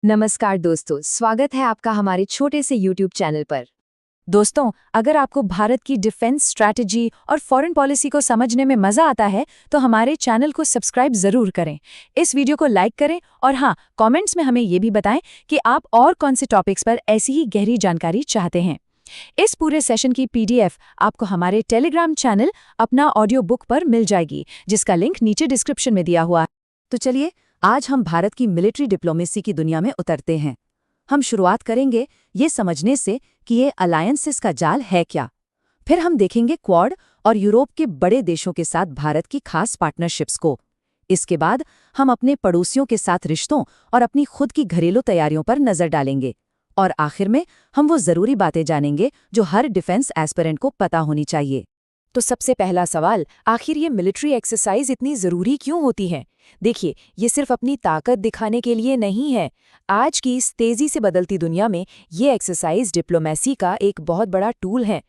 नमस्कार दोस्तों, स्वागत है आपका हमारे छोटे से YouTube चैनल पर। दोस्तों, अगर आपको भारत की डिफेंस स्ट्रैटेजी और फॉरेन पॉलिसी को समझने में मजा आता है तो हमारे चैनल को सब्सक्राइब जरूर करें। इस वीडियो को लाइक करें और हाँ, कमेंट्स में हमें ये भी बताएं कि आप और कौन से टॉपिक्स पर ऐसी ही गहरी जानकारी चाहते हैं। इस पूरे सेशन की PDF आपको हमारे टेलीग्राम चैनल अपना ऑडियो बुक पर मिल जाएगी, जिसका लिंक नीचे डिस्क्रिप्शन में दिया हुआ है। तो चलिए, आज हम भारत की मिलिट्री डिप्लोमेसी की दुनिया में उतरते हैं। हम शुरुआत करेंगे ये समझने से कि ये अलायंसेस का जाल है क्या। फिर हम देखेंगे क्वाड और यूरोप के बड़े देशों के साथ भारत की खास पार्टनरशिप्स को। इसके बाद हम अपने पड़ोसियों के साथ रिश्तों और अपनी खुद की घरेलू तैयारियों पर नजर डालेंगे। और आखिर में हम वो जरूरी बातें जानेंगे जो हर डिफेंस एस्पिरेंट को पता होनी चाहिए। तो सबसे पहला सवाल, आखिर ये मिलिट्री एक्सरसाइज इतनी ज़रूरी क्यों होती है? देखिए, ये सिर्फ अपनी ताकत दिखाने के लिए नहीं है। आज की इस तेज़ी से बदलती दुनिया में ये एक्सरसाइज डिप्लोमेसी का एक बहुत बड़ा टूल है।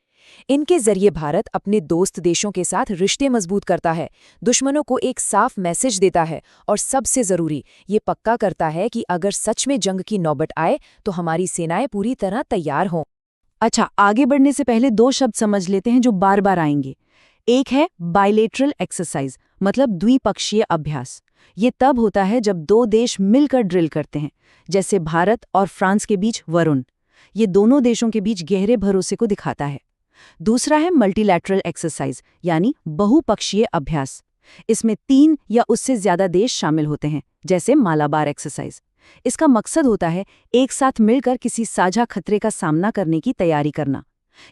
इनके जरिए भारत अपने दोस्त देशों के साथ रिश्ते मजबूत करता है, दुश्मनों को एक साफ मैसेज देता है और सबसे ज़रूरी, ये पक्का करता है कि अगर सच में जंग की नौबत आए तो हमारी सेनाएं पूरी तरह तैयार हों। अच्छा, आगे बढ़ने से पहले दो शब्द समझ लेते हैं जो बार बार आएंगे। एक है बायलेटरल एक्सरसाइज, मतलब द्विपक्षीय अभ्यास। ये तब होता है जब दो देश मिलकर ड्रिल करते हैं, जैसे भारत और फ्रांस के बीच वरुण। ये दोनों देशों के बीच गहरे भरोसे को दिखाता है। दूसरा है मल्टीलैटरल एक्सरसाइज, यानी बहुपक्षीय अभ्यास। इसमें 3 या उससे ज्यादा देश शामिल होते हैं, जैसे मालाबार एक्सरसाइज। इसका मकसद होता है एक साथ मिलकर किसी साझा खतरे का सामना करने की तैयारी करना।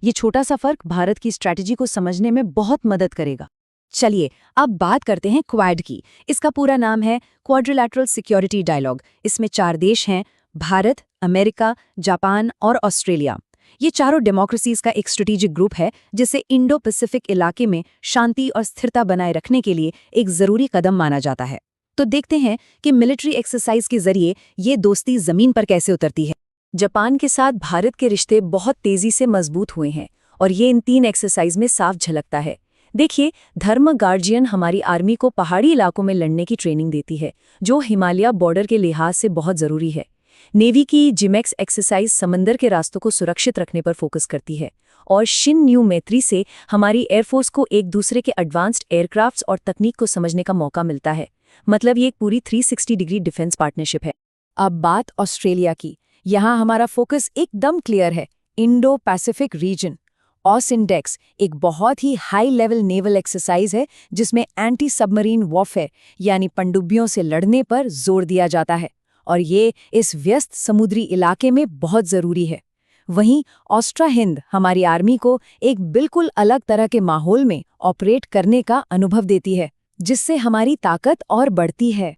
ये छोटा सा फर्क भारत की स्ट्रैटेजी को समझने में बहुत मदद करेगा। चलिए, अब बात करते हैं क्वाड की। इसका पूरा नाम है क्वाड्रिलैटरल सिक्योरिटी डायलॉग। इसमें 4 देश हैं, भारत, अमेरिका, जापान और ऑस्ट्रेलिया। ये चारों डेमोक्रेसीज का एक स्ट्रेटेजिक ग्रुप है, जिसे इंडो पैसिफिक इलाके में शांति और स्थिरता बनाए रखने के लिए एक जरूरी कदम माना जाता है। तो देखते हैं कि मिलिट्री एक्सरसाइज के जरिए ये दोस्ती जमीन पर कैसे उतरती है। जापान के साथ भारत के रिश्ते बहुत तेजी से मजबूत हुए हैं और ये इन 3 एक्सरसाइज में साफ झलकता है। देखिए, धर्म गार्जियन हमारी आर्मी को पहाड़ी इलाकों में लड़ने की ट्रेनिंग देती है, जो हिमालय बॉर्डर के लिहाज से बहुत जरूरी है। नेवी की जिमेक्स एक्सरसाइज समंदर के रास्तों को सुरक्षित रखने पर फोकस करती है। और शिन न्यू मैत्री से हमारी एयरफोर्स को एक दूसरे के एडवांस्ड एयरक्राफ्ट्स और तकनीक को समझने का मौका मिलता है। मतलब ये एक पूरी 360 डिग्री डिफेंस पार्टनरशिप है। अब बात ऑस्ट्रेलिया की। यहाँ हमारा फोकस एकदम क्लियर है, इंडो पैसिफिक रीजन। ऑसइंडेक्स एक बहुत ही हाई लेवल नेवल एक्सरसाइज है, जिसमें एंटी सबमरीन वॉरफेयर यानी पनडुब्बियों से लड़ने पर जोर दिया जाता है, और ये इस व्यस्त समुद्री इलाके में बहुत जरूरी है। वहीं ऑस्ट्रा हिंद हमारी आर्मी को एक बिल्कुल अलग तरह के माहौल में ऑपरेट करने का अनुभव देती है, जिससे हमारी ताकत और बढ़ती है।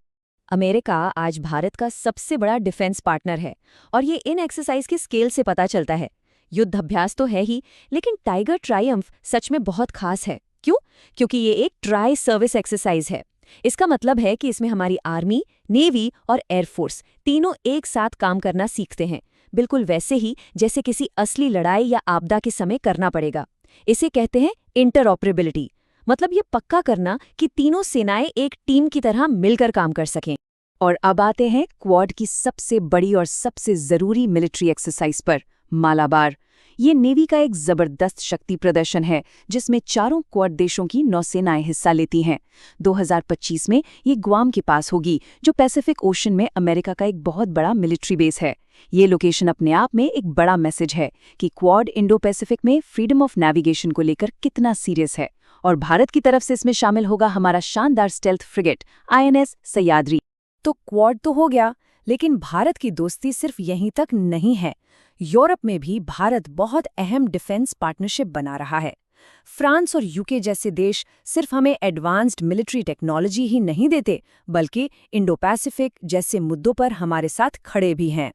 अमेरिका आज भारत का सबसे बड़ा डिफेंस पार्टनर है, और ये इन एक्सरसाइज के स्केल से पता चलता है। युद्ध अभ्यास तो है ही, लेकिन टाइगर ट्रायम्फ सच में बहुत खास है। क्यों? क्योंकि ये एक ट्राई सर्विस एक्सरसाइज है। इसका मतलब है कि इसमें हमारी आर्मी, नेवी और एयरफोर्स तीनों एक साथ काम करना सीखते हैं, बिल्कुल वैसे ही जैसे किसी असली लड़ाई या आपदा के समय करना पड़ेगा। इसे कहते हैं इंटरऑपरेबिलिटी, मतलब ये पक्का करना कि तीनों सेनाएं एक टीम की तरह मिलकर काम कर सकें। और अब आते हैं क्वाड की सबसे बड़ी और सबसे जरूरी मिलिट्री एक्सरसाइज पर, मालाबार। ये नेवी का एक जबरदस्त शक्ति प्रदर्शन है, जिसमें चारों क्वाड देशों की नौसेनाएं हिस्सा लेती हैं। 2025 में ये गुआम के पास होगी, जो पैसिफिक ओशन में अमेरिका का एक बहुत बड़ा मिलिट्री बेस है। ये लोकेशन अपने आप में एक बड़ा मैसेज है कि क्वाड इंडो पैसिफिक में फ्रीडम ऑफ नेविगेशन को लेकर कितना सीरियस है। और भारत की तरफ से इसमें शामिल होगा हमारा शानदार स्टेल्थ फ्रिगेट INS सह्याद्री। तो क्वाड तो हो गया, लेकिन भारत की दोस्ती सिर्फ यहीं तक नहीं है। यूरोप में भी भारत बहुत अहम डिफेंस पार्टनरशिप बना रहा है। फ्रांस और यूके जैसे देश सिर्फ हमें एडवांस्ड मिलिट्री टेक्नोलॉजी ही नहीं देते, बल्कि इंडो पैसिफिक जैसे मुद्दों पर हमारे साथ खड़े भी हैं।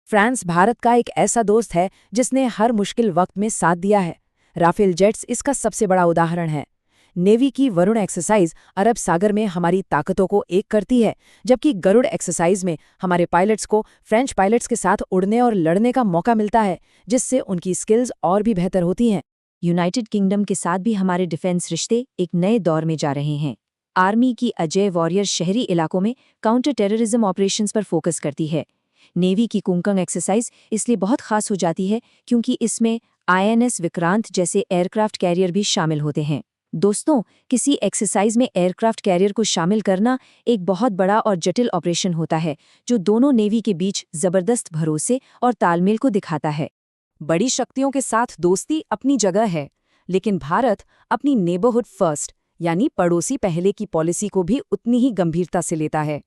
फ्रांस भारत का एक ऐसा दोस्त है जिसने हर मुश्किल वक्त में साथ दिया है। राफेल जेट्स इसका सबसे बड़ा उदाहरण है। नेवी की वरुण एक्सरसाइज अरब सागर में हमारी ताकतों को एक करती है, जबकि गरुड़ एक्सरसाइज में हमारे पायलट्स को फ्रेंच पायलट्स के साथ उड़ने और लड़ने का मौका मिलता है, जिससे उनकी स्किल्स और भी बेहतर होती हैं। यूनाइटेड किंगडम के साथ भी हमारे डिफेंस रिश्ते एक नए दौर में जा रहे हैं। आर्मी की अजय वॉरियर शहरी इलाकों में काउंटर टेररिज्म ऑपरेशंस पर फोकस करती है। नेवी की कुंकंग एक्सरसाइज इसलिए बहुत खास हो जाती है क्योंकि इसमें INS विक्रांत जैसे एयरक्राफ्ट कैरियर भी शामिल होते हैं। दोस्तों, किसी एक्सरसाइज में एयरक्राफ्ट कैरियर को शामिल करना एक बहुत बड़ा और जटिल ऑपरेशन होता है जो दोनों नेवी के बीच जबरदस्त भरोसे और तालमेल को दिखाता है। बड़ी शक्तियों के साथ दोस्ती अपनी जगह है, लेकिन भारत अपनी नेबरहुड फर्स्ट यानी पड़ोसी पहले की पॉलिसी को भी उतनी ही गंभीरता से लेता है।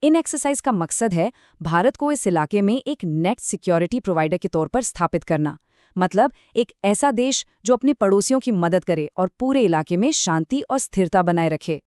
इन एक्सरसाइज का मकसद है भारत को इस इलाके में एक नेट सिक्योरिटी प्रोवाइडर के तौर पर स्थापित करना, मतलब एक ऐसा देश जो अपने पड़ोसियों की मदद करे और पूरे इलाके में शांति और स्थिरता बनाए रखे।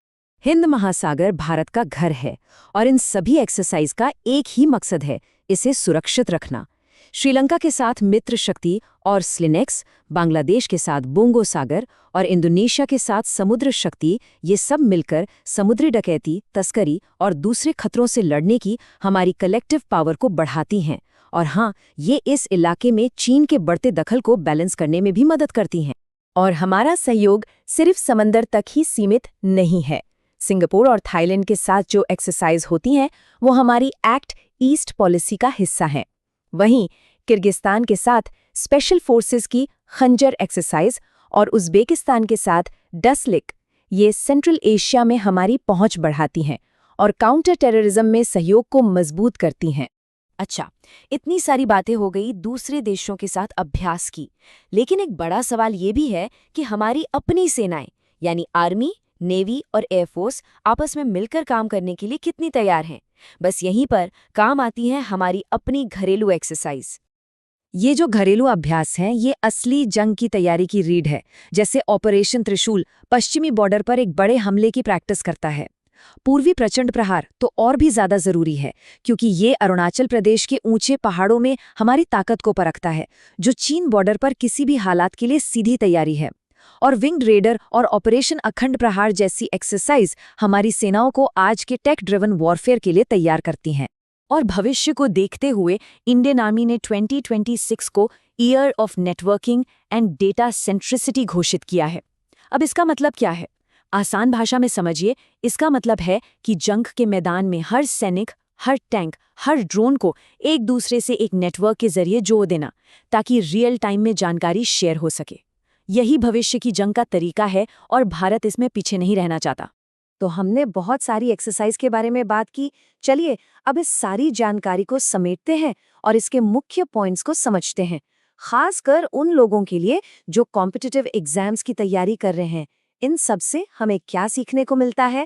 हिंद महासागर भारत का घर है और इन सभी एक्सरसाइज का एक ही मकसद है, इसे सुरक्षित रखना। श्रीलंका के साथ मित्र शक्ति और स्लिनेक्स, बांग्लादेश के साथ बोंगो सागर और इंडोनेशिया के साथ समुद्र शक्ति, ये सब मिलकर समुद्री डकैती, तस्करी और दूसरे खतरों से लड़ने की हमारी कलेक्टिव पावर को बढ़ाती हैं। और हाँ, ये इस इलाके में चीन के बढ़ते दखल को बैलेंस करने में भी मदद करती हैं। और हमारा सहयोग सिर्फ समंदर तक ही सीमित नहीं है। सिंगापुर और थाईलैंड के साथ जो एक्सरसाइज होती हैं वो हमारी एक्ट ईस्ट पॉलिसी का हिस्सा हैं। वहीं किर्गिस्तान के साथ स्पेशल फोर्सेस की खंजर एक्सरसाइज और उज़्बेकिस्तान के साथ डसलिक, ये सेंट्रल एशिया में हमारी पहुंच बढ़ाती हैं और काउंटर टेररिज्म में सहयोग को मजबूत करती हैं। अच्छा, इतनी सारी बातें हो गई दूसरे देशों के साथ अभ्यास की, लेकिन एक बड़ा सवाल ये भी है कि हमारी अपनी सेनाएं यानी आर्मी, नेवी और एयरफोर्स आपस में मिलकर काम करने के लिए कितनी तैयार हैं। बस यहीं पर काम आती है हमारी अपनी घरेलू एक्सरसाइज। ये जो घरेलू अभ्यास हैं ये असली जंग की तैयारी की रीढ़ है। जैसे ऑपरेशन त्रिशूल पश्चिमी बॉर्डर पर एक बड़े हमले की प्रैक्टिस करता है। पूर्वी प्रचंड प्रहार तो और भी ज्यादा जरूरी है क्योंकि ये अरुणाचल प्रदेश के ऊंचे पहाड़ों में हमारी ताकत को परखता है, जो चीन बॉर्डर पर किसी भी हालात के लिए सीधी तैयारी है। और विंग्ड रेडर और ऑपरेशन अखंड प्रहार जैसी एक्सरसाइज हमारी सेनाओं को आज के टेक ड्रिवन वॉरफेयर के लिए तैयार करती हैं। और भविष्य को देखते हुए इंडियन आर्मी ने 2026 को year of networking and data centricity घोषित किया है। अब इसका मतलब क्या है? आसान भाषा में समझिए, इसका मतलब है कि जंग के मैदान में हर सैनिक, हर टैंक, हर ड्रोन को एक दूसरे से एक नेटवर्क के जरिए जोड़ देना ताकि रियल टाइम में जानकारी शेयर हो सके। यही भविष्य की जंग का तरीका है और भारत इसमें पीछे नहीं रहना चाहता। तो हमने बहुत सारी एक्सरसाइज के बारे में बात की। चलिए अब इस सारी जानकारी को समेटते हैं और इसके मुख्य पॉइंट्स को समझते हैं, खासकर उन लोगों के लिए जो कॉम्पिटिटिव एग्जाम्स की तैयारी कर रहे हैं। इन सब से हमें क्या सीखने को मिलता है?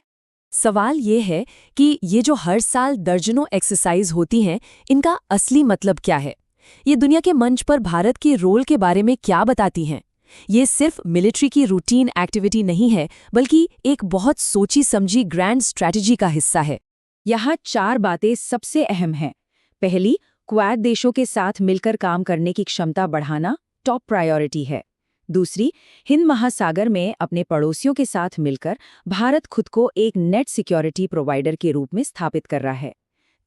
सवाल ये है कि ये जो हर साल दर्जनों एक्सरसाइज होती हैं, इनका असली मतलब क्या है? ये दुनिया के मंच पर भारत के रोल के बारे में क्या बताती हैं? ये सिर्फ मिलिट्री की रूटीन एक्टिविटी नहीं है, बल्कि एक बहुत सोची समझी ग्रैंड स्ट्रैटेजी का हिस्सा है। यहाँ 4 बातें सबसे अहम हैं। पहली, क्वाड देशों के साथ मिलकर काम करने की क्षमता बढ़ाना टॉप प्रायोरिटी है। दूसरी, हिंद महासागर में अपने पड़ोसियों के साथ मिलकर भारत खुद को एक नेट सिक्योरिटी प्रोवाइडर के रूप में स्थापित कर रहा है।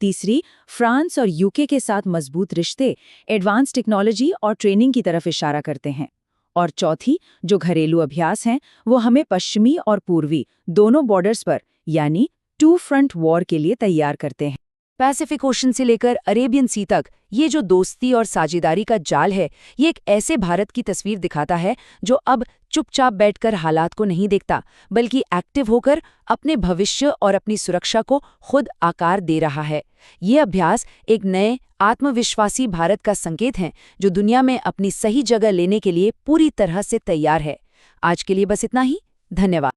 तीसरी, फ्रांस और यूके के साथ मजबूत रिश्ते एडवांस टेक्नोलॉजी और ट्रेनिंग की तरफ इशारा करते हैं। और चौथी, जो घरेलू अभ्यास हैं वो हमें पश्चिमी और पूर्वी दोनों बॉर्डर्स पर यानी 2 फ्रंट वॉर के लिए तैयार करते हैं। पैसिफिक ओशन से लेकर अरेबियन सी तक ये जो दोस्ती और साझेदारी का जाल है, ये एक ऐसे भारत की तस्वीर दिखाता है जो अब चुपचाप बैठकर हालात को नहीं देखता, बल्कि एक्टिव होकर अपने भविष्य और अपनी सुरक्षा को खुद आकार दे रहा है। ये अभ्यास एक नए आत्मविश्वासी भारत का संकेत है जो दुनिया में अपनी सही जगह लेने के लिए पूरी तरह से तैयार है। आज के लिए बस इतना ही। धन्यवाद।